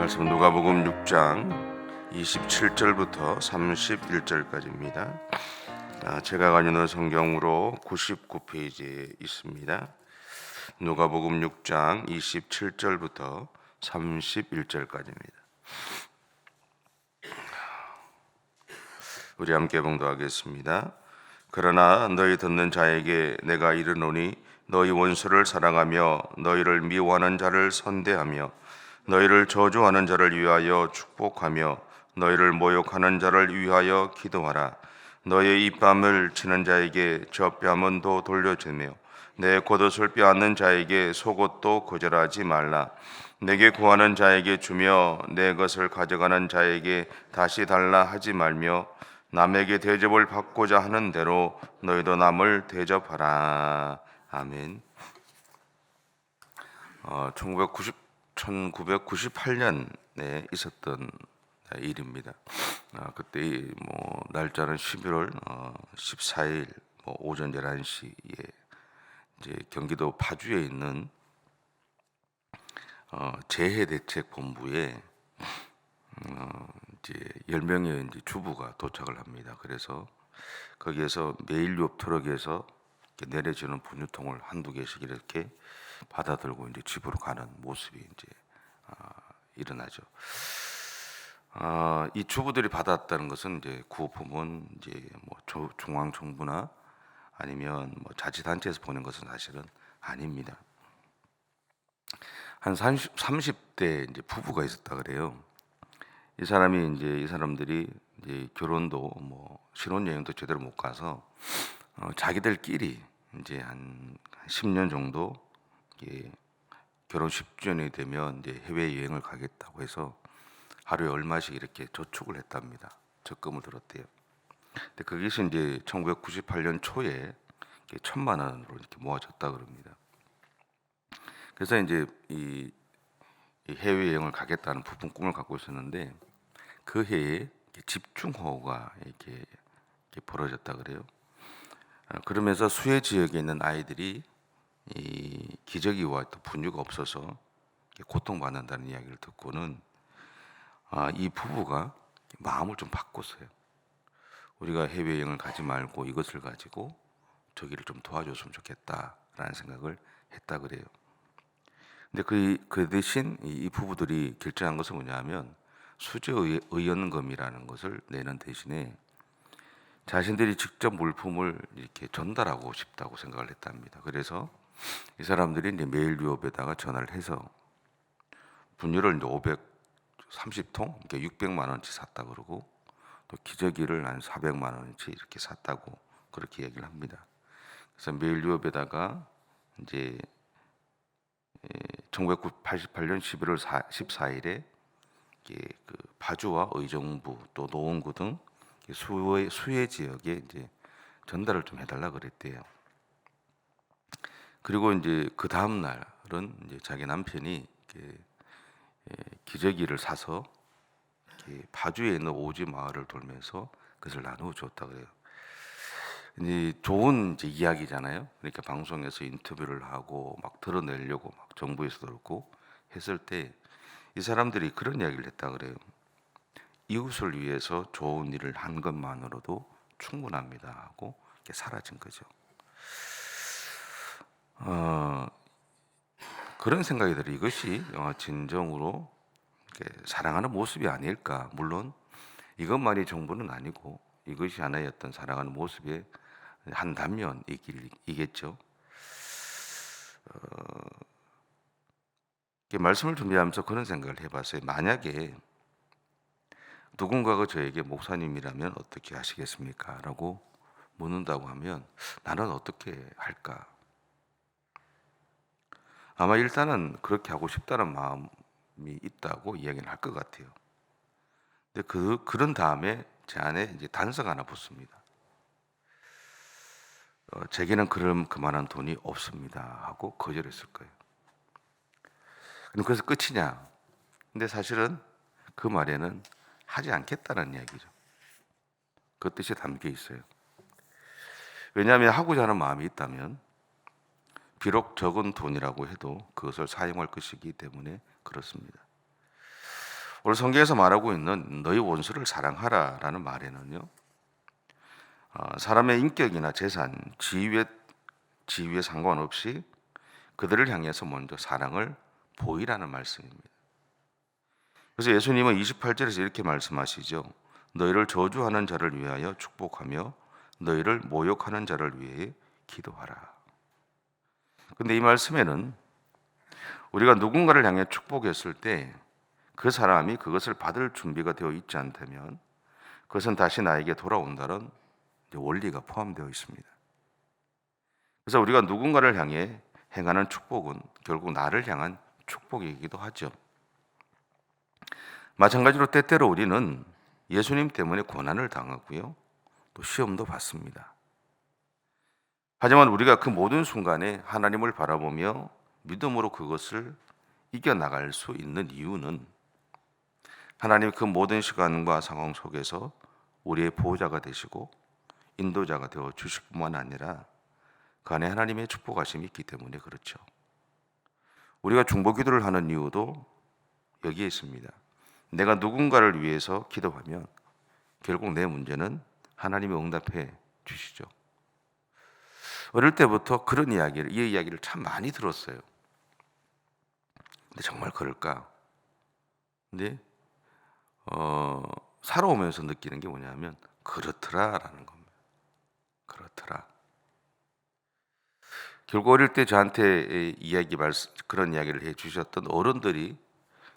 말씀 누가복음 6장 27절부터 31절까지입니다. 제가 가지고 성경으로 99페이지에 있습니다. 누가복음 6장 27절부터 31절까지입니다. 우리 함께 봉독하겠습니다. 그러나 너희 듣는 자에게 내가 이르노니 너희 원수를 사랑하며 너희를 미워하는 자를 선대하며 너희를 저주하는 자를 위하여 축복하며 너희를 모욕하는 자를 위하여 기도하라. 너희의 입밤을 치는 자에게 젖뺨은 돌려주며 내 겉옷을 빼앗는 자에게 속옷도 거절하지 말라. 내게 구하는 자에게 주며 내 것을 가져가는 자에게 다시 달라 하지 말며 남에게 대접을 받고자 하는 대로 너희도 남을 대접하라. 아멘. 1998년에 있었던 일입니다. 그때 날짜는 11월 14일 오전 11시에 이제 경기도 파주에 있는 재해대책본부에 이제 10명의 이제 주부가 도착을 합니다. 그래서 거기에서 매일유업 트럭에서 내려주는 분유통을 한두 개씩 이렇게 받아들고 이제 집으로 가는 모습이 이제 일어나죠. 이 주부들이 받았다는 것은 이제 구호품은 이제 중앙 정부나 아니면 자치단체에서 보낸 것은 사실은 아닙니다. 한 30대 이제 부부가 있었다 그래요. 이 사람들이 이제 결혼도 신혼여행도 제대로 못 가서 자기들끼리 이제 한 10년 정도 결혼 10주년이 되면 이제 해외 여행을 가겠다고 해서 하루에 얼마씩 이렇게 저축을 했답니다. 적금을 들었대요. 근데 그것이 이제 1998년 초에 1,000만 원으로 이렇게 모아졌다 그럽니다. 그래서 이제 이 해외 여행을 가겠다는 부푼 꿈을 갖고 있었는데 그 해에 집중호우가 이렇게 벌어졌다 그래요. 그러면서 수해 지역에 있는 아이들이 이 기저귀와 또 분유가 없어서 고통받는다는 이야기를 듣고는 이 부부가 마음을 좀 바꿨어요. 우리가 해외여행을 가지 말고 이것을 가지고 저기를 좀 도와줬으면 좋겠다라는 생각을 했다 그래요. 근데 그 대신 이 부부들이 결정한 것은 뭐냐면 수저의연금이라는 것을 내는 대신에 자신들이 직접 물품을 이렇게 전달하고 싶다고 생각을 했답니다. 그래서 이 사람들이 이제 메일유업에다가 전화를 해서 분유를 이제 530통, 그러니까 600만 원치 샀다 그러고 또 기저귀를 한 400만 원치 이렇게 샀다고 그렇게 얘기를 합니다. 그래서 메일유업에다가 이제 1988년 11월 14일에 그 파주와 의정부 또 노원구 등 수해 지역에 이제 전달을 좀 해달라 그랬대요. 그리고 이제 그 다음 날은 이제 자기 남편이 기저귀를 사서 파주에 있는 오지 마을을 돌면서 그것을 나누어 줬다 그래요. 이제 좋은 이제 이야기잖아요. 그러니까 방송에서 인터뷰를 하고 막 드러내려고 막 정부에서도 그렇고 했을 때 이 사람들이 그런 이야기를 했다 그래요. 이웃을 위해서 좋은 일을 한 것만으로도 충분합니다 하고 사라진 거죠. 그런 생각이 들어요. 이것이 진정으로 사랑하는 모습이 아닐까. 물론 이것만이 정부는 아니고 이것이 하나의 어떤 사랑하는 모습의 한 단면이겠죠. 말씀을 준비하면서 그런 생각을 해봤어요. 만약에 누군가가 저에게 목사님이라면 어떻게 하시겠습니까? 라고 묻는다고 하면 나는 어떻게 할까? 아마 일단은 그렇게 하고 싶다는 마음이 있다고 이야기를 할 것 같아요. 근데 그런 다음에 제 안에 이제 단서가 하나 붙습니다. 제게는 그만한 돈이 없습니다 하고 거절했을 거예요. 그럼 그래서 끝이냐? 근데 사실은 그 말에는 하지 않겠다는 이야기죠. 그 뜻이 담겨 있어요. 왜냐하면 하고자 하는 마음이 있다면 비록 적은 돈이라고 해도 그것을 사용할 것이기 때문에 그렇습니다. 오늘 성경에서 말하고 있는 너희 원수를 사랑하라라는 말에는요, 사람의 인격이나 재산, 지위에 상관없이 그들을 향해서 먼저 사랑을 보이라는 말씀입니다. 그래서 예수님은 28절에서 이렇게 말씀하시죠. 너희를 저주하는 자를 위하여 축복하며 너희를 모욕하는 자를 위해 기도하라. 근데 이 말씀에는 우리가 누군가를 향해 축복했을 때 그 사람이 그것을 받을 준비가 되어 있지 않다면 그것은 다시 나에게 돌아온다는 원리가 포함되어 있습니다. 그래서 우리가 누군가를 향해 행하는 축복은 결국 나를 향한 축복이기도 하죠. 마찬가지로 때때로 우리는 예수님 때문에 고난을 당하고요, 또 시험도 받습니다. 하지만 우리가 그 모든 순간에 하나님을 바라보며 믿음으로 그것을 이겨나갈 수 있는 이유는 하나님 그 모든 시간과 상황 속에서 우리의 보호자가 되시고 인도자가 되어 주실 뿐만 아니라 그 안에 하나님의 축복하심이 있기 때문에 그렇죠. 우리가 중보기도를 하는 이유도 여기에 있습니다. 내가 누군가를 위해서 기도하면 결국 내 문제는 하나님이 응답해 주시죠. 어릴 때부터 그런 이 이야기를 참 많이 들었어요. 근데 정말 그럴까? 근데 살아오면서 느끼는 게 뭐냐면 그렇더라라는 겁니다. 그렇더라. 결국 어릴 때 저한테 그런 이야기를 해주셨던 어른들이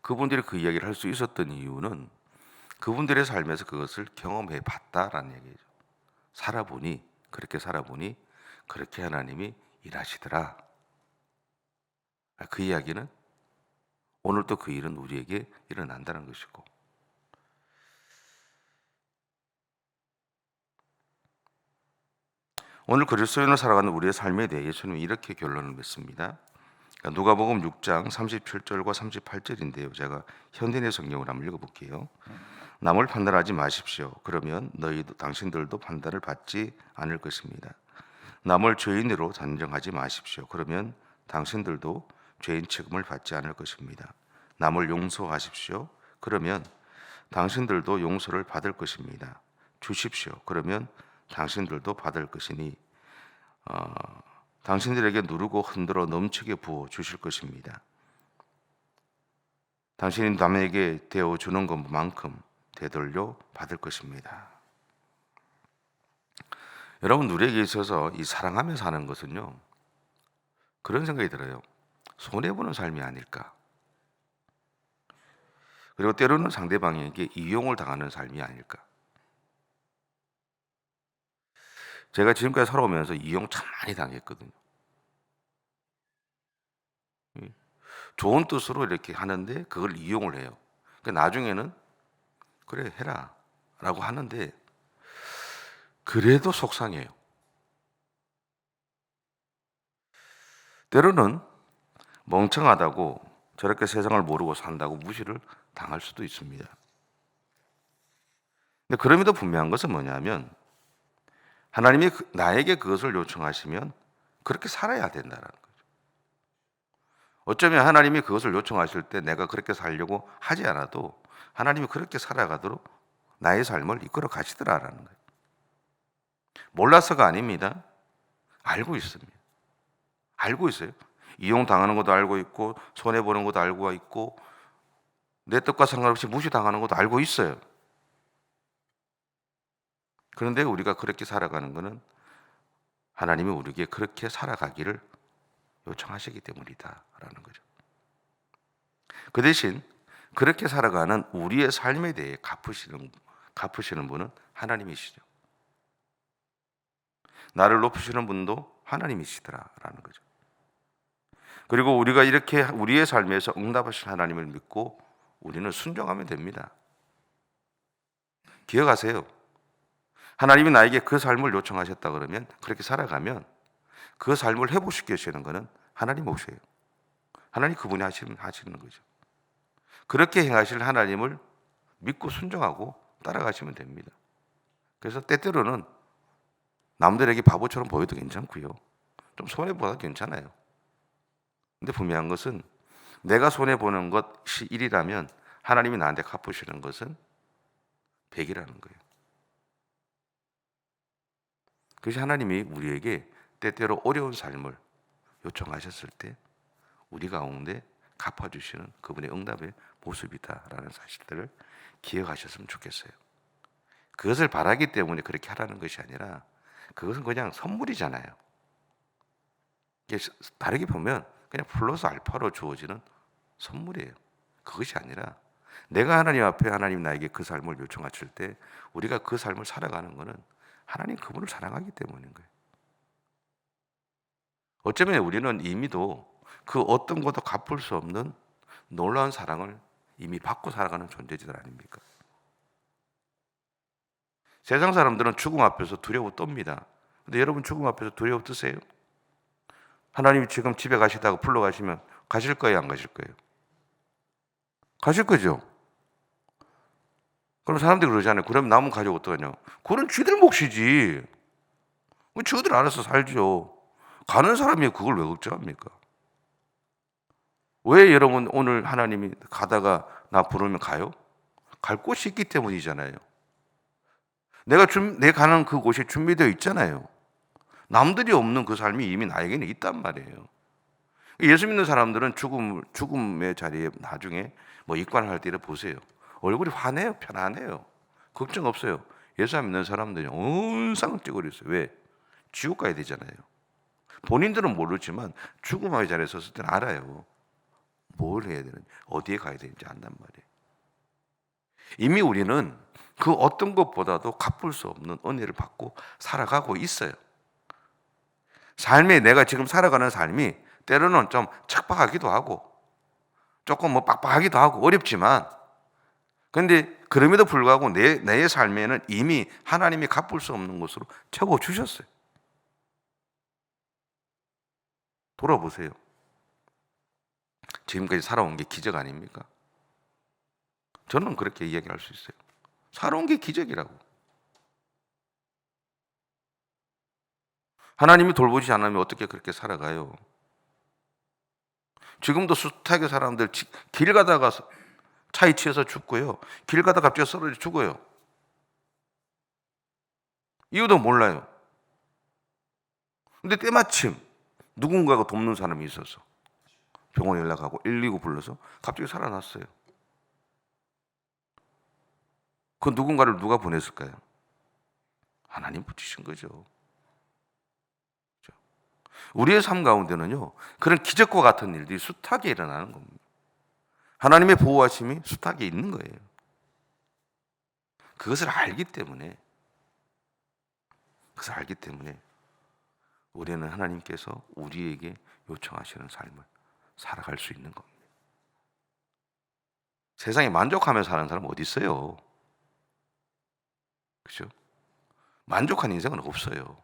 그분들이 그 이야기를 할 수 있었던 이유는 그분들의 삶에서 그것을 경험해 봤다라는 얘기죠. 그렇게 살아보니 그렇게 하나님이 일하시더라. 그 이야기는 오늘 또 그 일은 우리에게 일어난다는 것이고, 오늘 그리스도인으로 살아가는 우리의 삶에 대해 예수님은 이렇게 결론을 맺습니다. 누가복음 6장 37절과 38절인데요. 제가 현대인의 성경을 한번 읽어볼게요. 남을 판단하지 마십시오. 그러면 당신들도 판단을 받지 않을 것입니다. 남을 죄인으로 단정하지 마십시오. 그러면 당신들도 죄인 취급을 받지 않을 것입니다. 남을 용서하십시오. 그러면 당신들도 용서를 받을 것입니다. 주십시오. 그러면 당신들도 받을 것이니 당신들에게 누르고 흔들어 넘치게 부어 주실 것입니다. 당신이 남에게 대어 주는 것만큼 되돌려 받을 것입니다. 여러분, 우리에게 있어서 이 사랑하며 사는 것은요, 그런 생각이 들어요. 손해보는 삶이 아닐까. 그리고 때로는 상대방에게 이용을 당하는 삶이 아닐까. 제가 지금까지 살아오면서 이용 참 많이 당했거든요. 좋은 뜻으로 이렇게 하는데 그걸 이용을 해요. 그러니까 나중에는 그래 해라 라고 하는데 그래도 속상해요. 때로는 멍청하다고 저렇게 세상을 모르고 산다고 무시를 당할 수도 있습니다. 근데 그럼에도 분명한 것은 뭐냐면 하나님이 나에게 그것을 요청하시면 그렇게 살아야 된다는 거죠. 어쩌면 하나님이 그것을 요청하실 때 내가 그렇게 살려고 하지 않아도 하나님이 그렇게 살아가도록 나의 삶을 이끌어 가시더라라는 거예요. 몰라서가 아닙니다. 알고 있습니다. 알고 있어요. 이용당하는 것도 알고 있고 손해보는 것도 알고 있고 내 뜻과 상관없이 무시당하는 것도 알고 있어요. 그런데 우리가 그렇게 살아가는 것은 하나님이 우리에게 그렇게 살아가기를 요청하시기 때문이다라는 거죠. 그 대신 그렇게 살아가는 우리의 삶에 대해 갚으시는 분은 하나님이시죠. 나를 높이시는 분도 하나님이시더라라는 거죠. 그리고 우리가 이렇게 우리의 삶에서 응답하신 하나님을 믿고 우리는 순종하면 됩니다. 기억하세요. 하나님이 나에게 그 삶을 요청하셨다 그러면 그렇게 살아가면 그 삶을 회복시켜 주시는 것은 하나님 오세요. 하나님 그분이 하시는 거죠. 그렇게 행하실 하나님을 믿고 순종하고 따라가시면 됩니다. 그래서 때때로는 남들에게 바보처럼 보여도 괜찮고요. 좀 손해보아도 괜찮아요. 근데 분명한 것은 내가 손해보는 것이 일이라면 하나님이 나한테 갚으시는 것은 100이라는 거예요. 그것이 하나님이 우리에게 때때로 어려운 삶을 요청하셨을 때 우리 가운데 갚아주시는 그분의 응답의 모습이다라는 사실들을 기억하셨으면 좋겠어요. 그것을 바라기 때문에 그렇게 하라는 것이 아니라 그것은 그냥 선물이잖아요. 이게 다르게 보면 그냥 플러스 알파로 주어지는 선물이에요. 그것이 아니라 내가 하나님 앞에 하나님 나에게 그 삶을 요청하실 때 우리가 그 삶을 살아가는 것은 하나님 그분을 사랑하기 때문인 거예요. 어쩌면 우리는 이미도 그 어떤 것도 갚을 수 없는 놀라운 사랑을 이미 받고 살아가는 존재들 아닙니까? 세상 사람들은 죽음 앞에서 두려워 떱니다. 근데 여러분 죽음 앞에서 두려워 뜨세요? 하나님이 지금 집에 가시다가 불러가시면 가실 거예요, 안 가실 거예요? 가실 거죠? 그럼 사람들이 그러잖아요. 그럼 남은 가족 어떡하냐? 그건 쥐들 몫이지. 쥐들 알아서 살죠. 가는 사람이 그걸 왜 걱정합니까? 왜 여러분 오늘 하나님이 가다가 나 부르면 가요? 갈 곳이 있기 때문이잖아요. 내 가는 그 곳이 준비되어 있잖아요. 남들이 없는 그 삶이 이미 나에게는 있단 말이에요. 예수 믿는 사람들은 죽음의 자리에 나중에 뭐 입관할 때를 보세요. 얼굴이 환해요, 편안해요. 걱정 없어요. 예수 안 믿는 사람들이 온 쌍을 찌그러 있어요. 왜? 지옥 가야 되잖아요. 본인들은 모르지만 죽음의 자리에 섰을 때는 알아요. 뭘 해야 되는지, 어디에 가야 되는지 안단 말이에요. 이미 우리는 그 어떤 것보다도 갚을 수 없는 은혜를 받고 살아가고 있어요. 삶에 내가 지금 살아가는 삶이 때로는 좀 척박하기도 하고 조금 뭐 빡빡하기도 하고 어렵지만 그런데 그럼에도 불구하고 내 삶에는 이미 하나님이 갚을 수 없는 것으로 채워주셨어요. 돌아보세요. 지금까지 살아온 게 기적 아닙니까? 저는 그렇게 이야기할 수 있어요. 살아온 게 기적이라고. 하나님이 돌보지 않으면 어떻게 그렇게 살아가요? 지금도 숱하게 사람들 길 가다가 차에 치여서 죽고요. 길 가다가 갑자기 쓰러져 죽어요. 이유도 몰라요. 근데 때마침 누군가가 돕는 사람이 있어서 병원에 연락하고 119 불러서 갑자기 살아났어요. 그 누군가를 누가 보냈을까요? 하나님 붙이신 거죠. 우리의 삶 가운데는요, 그런 기적과 같은 일들이 숱하게 일어나는 겁니다. 하나님의 보호하심이 숱하게 있는 거예요. 그것을 알기 때문에 우리는 하나님께서 우리에게 요청하시는 삶을 살아갈 수 있는 겁니다. 세상에 만족하며 사는 사람 어디 있어요? 그렇죠? 만족한 인생은 없어요.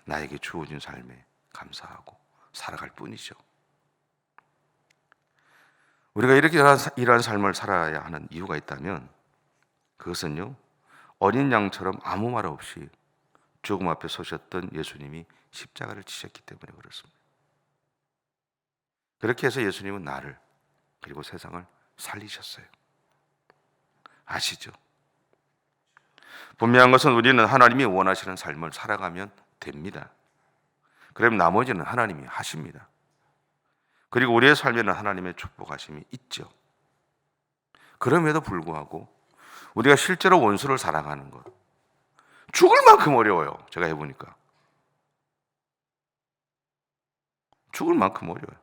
나에게 주어진 삶에 감사하고 살아갈 뿐이죠. 우리가 이렇게 이러한 삶을 살아야 하는 이유가 있다면 그것은요, 어린 양처럼 아무 말 없이 죽음 앞에 서셨던 예수님이 십자가를 지셨기 때문에 그렇습니다. 그렇게 해서 예수님은 나를 그리고 세상을 살리셨어요. 아시죠? 분명한 것은 우리는 하나님이 원하시는 삶을 살아가면 됩니다. 그럼 나머지는 하나님이 하십니다. 그리고 우리의 삶에는 하나님의 축복하심이 있죠. 그럼에도 불구하고 우리가 실제로 원수를 사랑하는 것, 죽을 만큼 어려워요. 제가 해보니까 죽을 만큼 어려워요.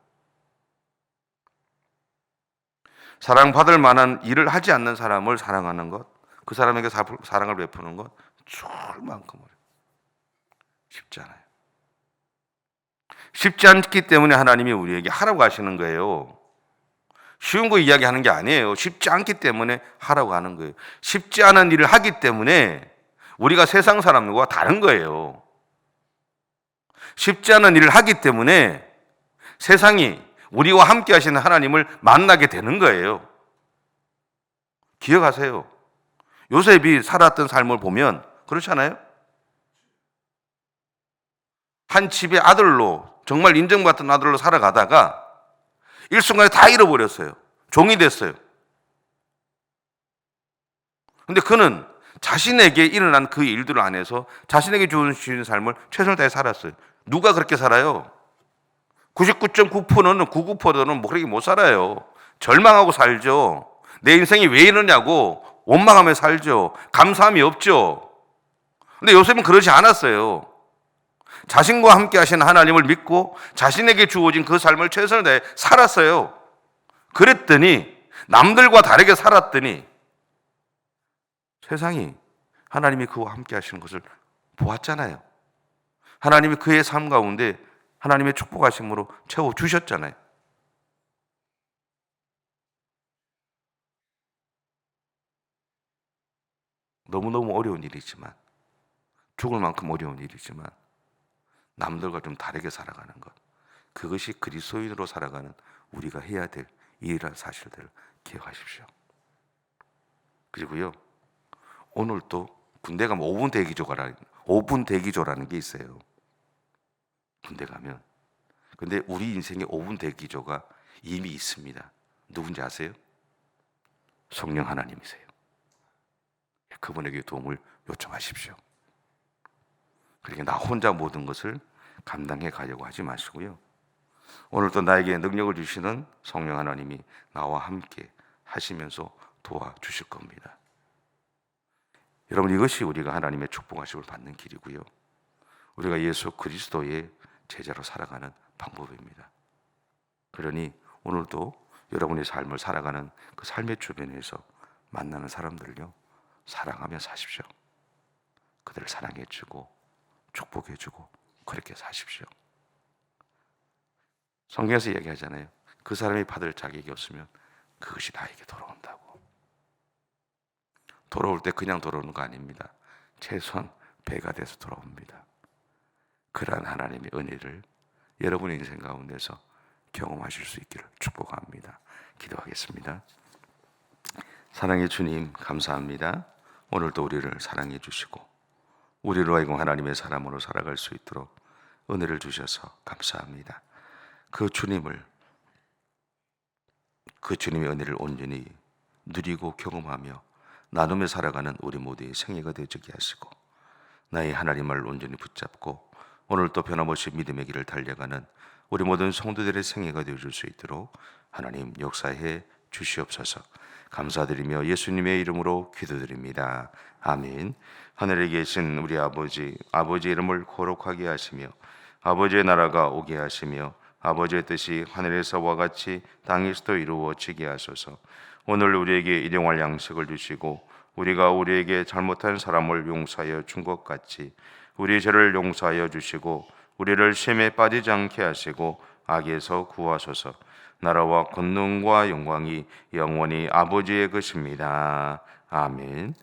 사랑받을 만한 일을 하지 않는 사람을 사랑하는 것, 그 사람에게 사랑을 베푸는 것 죽을 만큼 어려워요. 쉽지 않아요. 쉽지 않기 때문에 하나님이 우리에게 하라고 하시는 거예요. 쉬운 거 이야기하는 게 아니에요. 쉽지 않기 때문에 하라고 하는 거예요. 쉽지 않은 일을 하기 때문에 우리가 세상 사람들과 다른 거예요. 쉽지 않은 일을 하기 때문에 세상이 우리와 함께 하시는 하나님을 만나게 되는 거예요. 기억하세요. 요셉이 살았던 삶을 보면 그렇잖아요. 한 집의 아들로, 정말 인정받던 아들로 살아가다가 일순간에 다 잃어버렸어요. 종이 됐어요. 근데 그는 자신에게 일어난 그 일들 안에서 자신에게 주신 삶을 최선을 다해 살았어요. 누가 그렇게 살아요? 99.9%는 99%는 뭐 그렇게 못 살아요. 절망하고 살죠. 내 인생이 왜 이러냐고 원망하며 살죠. 감사함이 없죠. 근데 요셉은 그러지 않았어요. 자신과 함께 하신 하나님을 믿고 자신에게 주어진 그 삶을 최선을 다해 살았어요. 그랬더니 남들과 다르게 살았더니 세상이 하나님이 그와 함께 하시는 것을 보았잖아요. 하나님이 그의 삶 가운데 하나님의 축복하심으로 채워주셨잖아요. 너무너무 어려운 일이지만, 죽을 만큼 어려운 일이지만 남들과 좀 다르게 살아가는 것, 그것이 그리스도인으로 살아가는 우리가 해야 될 일이라는 사실들을 기억하십시오. 그리고요, 오늘 또 군대 가면 5분 대기조라는 게 있어요. 군대 가면. 근데 우리 인생에 5분 대기조가 이미 있습니다. 누군지 아세요? 성령 하나님이세요. 그분에게 도움을 요청하십시오. 그러니까 나 혼자 모든 것을 감당해 가려고 하지 마시고요. 오늘 또 나에게 능력을 주시는 성령 하나님이 나와 함께 하시면서 도와주실 겁니다. 여러분, 이것이 우리가 하나님의 축복하심을 받는 길이고요. 우리가 예수 그리스도의 제자로 살아가는 방법입니다. 그러니 오늘도 여러분의 삶을 살아가는 그 삶의 주변에서 만나는 사람들을요, 사랑하며 사십시오. 그들을 사랑해주고 축복해주고 그렇게 사십시오. 성경에서 얘기하잖아요. 그 사람이 받을 자격이 없으면 그것이 나에게 돌아온다고. 돌아올 때 그냥 돌아오는 거 아닙니다. 최소한 배가 돼서 돌아옵니다. 그러한 하나님의 은혜를 여러분의 인생 가운데서 경험하실 수 있기를 축복합니다. 기도하겠습니다. 사랑의 주님, 감사합니다. 오늘도 우리를 사랑해 주시고 우리로 하여금 하나님의 사람으로 살아갈 수 있도록 은혜를 주셔서 감사합니다. 그 주님의 은혜를 온전히 누리고 경험하며 나누며 살아가는 우리 모두의 생애가 되어지게 하시고 나의 하나님을 온전히 붙잡고 오늘 또 변함없이 믿음의 길을 달려가는 우리 모든 성도들의 생애가 되어줄 수 있도록 하나님 역사해 주시옵소서. 감사드리며 예수님의 이름으로 기도드립니다. 아멘. 하늘에 계신 우리 아버지의 이름을 거룩하게 하시며 아버지의 나라가 오게 하시며 아버지의 뜻이 하늘에서와 같이 땅에서도 이루어지게 하소서. 오늘 우리에게 일용할 양식을 주시고 우리가 우리에게 잘못한 사람을 용서하여 준 것 같이 우리 죄를 용서하여 주시고 우리를 시험에 빠지지 않게 하시고 악에서 구하소서. 나라와 권능과 영광이 영원히 아버지의 것입니다. 아멘.